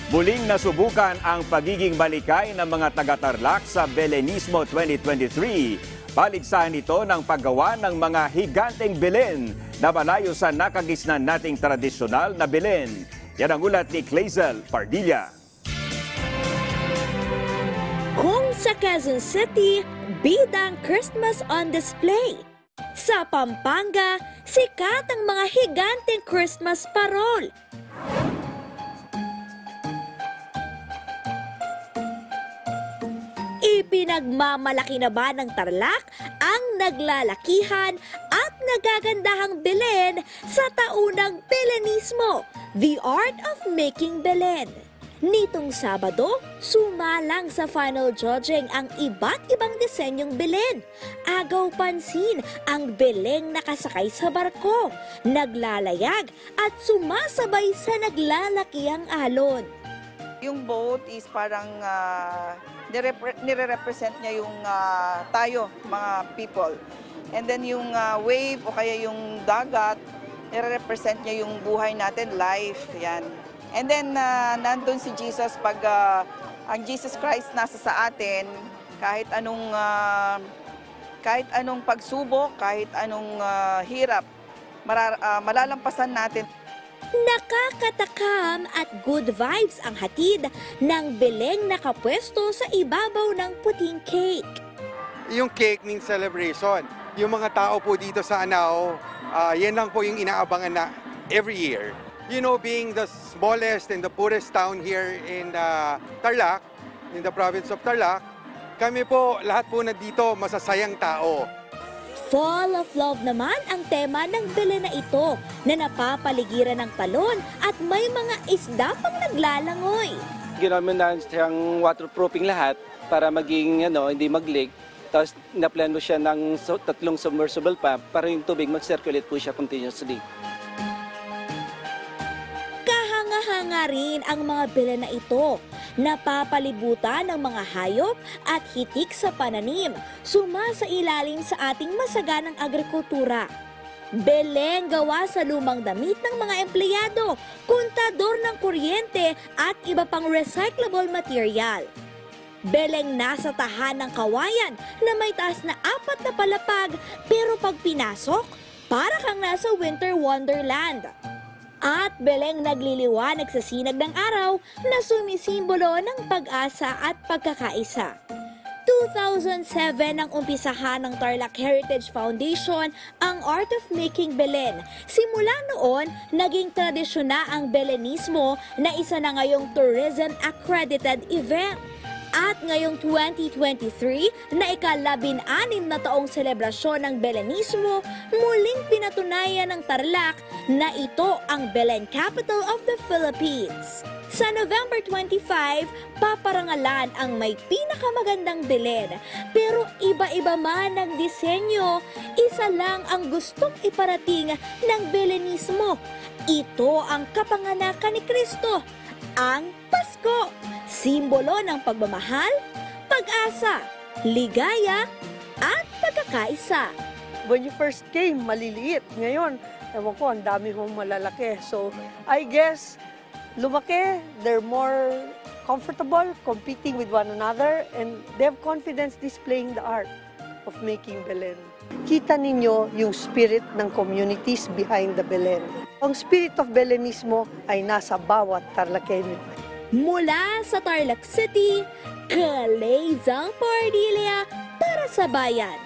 Muling nasubukan ang pagiging balikay ng mga taga-Tarlac sa Belenismo 2023. Paligsahan ito ng paggawa ng mga higanteng Belen na malayo sa nakagisnan nating tradisyonal na Belen. Yan ang ulat ni Clazel Pardilla. Kung sa Quezon City, bidang Christmas on display. Sa Pampanga, sikat ang mga higanteng Christmas parol. Ipinagmamalaki na ba ng Tarlac ang naglalakihan at nagagandahang Belen sa taunang Belenismo, the art of making Belen. Nitong Sabado, sumalang sa final judging ang iba't ibang disenyong Belen. Agaw pansin ang Beleng nakasakay sa barko, naglalayag at sumasabay sa naglalakihang alon. Yung boat is parang nire-represent niya yung tayo, mga people. And then yung wave o kaya yung dagat, nire-represent niya yung buhay natin, life, yan. And then nandun si Jesus pag ang Jesus Christ nasa sa atin, kahit anong pagsubok, kahit anong hirap, malalampasan natin. Nakakatakam at good vibes ang hatid ng Beleng nakapwesto sa ibabaw ng puting cake. Yung cake means celebration. Yung mga tao po dito sa Anao, yan lang po yung inaabangan na every year. You know, being the smallest and the poorest town here in Tarlac, in the province of Tarlac, kami po, lahat po na dito masasayang tao. Fall of Love naman ang tema ng Belen na ito na napapaligiran ng talon at may mga isda pang naglalangoy. Ginamit na siyang waterproofing lahat para maging hindi mag-leak. Tapos na-plan mo siya ng 3 submersible pump para yung tubig mag-circulate po siya continuously. Kahanga-hanga rin ang mga Belen na ito. Napapalibutan ng mga hayop at hitik sa pananim, sumasailalim sa ating masaganang agrikultura. Beleng gawa sa lumang damit ng mga empleyado, kontador ng kuryente at iba pang recyclable material. Beleng nasa tahan ng kawayan na may taas na 4 na palapag, pero pag pinasok, para kang nasa winter wonderland. At Beleng nagliliwanag sa sinag ng araw na sumisimbolo ng pag-asa at pagkakaisa. 2007 ang umpisahan ng Tarlac Heritage Foundation ang Art of Making Belen. Simula noon, naging tradisyon na ang Belenismo na isa na ngayong tourism accredited event. At ngayong 2023 na ika-16 na taong selebrasyon ng Belenismo, muling pinatunayan ng Tarlac na ito ang Belen Capital of the Philippines. Sa November 25, paparangalan ang may pinakamagandang Belen. Pero iba-iba man ang disenyo, isa lang ang gustong iparating ng Belenismo. Ito ang kapanganakan ni Kristo, ang Pasko. Simbolo ng pagmamahal, pag-asa, ligaya, at pagkakaisa. When you first came, maliliit. Ngayon, ewan ko, ang dami mong malalaki. So, I guess, lumaki, they're more comfortable competing with one another and they have confidence displaying the art of making Belen. Kita ninyo yung spirit ng communities behind the Belen. Ang spirit of Belenismo ay nasa bawat Tarlacenyo. Mula sa Tarlac City, Clazel Pardilla para sa Bayan.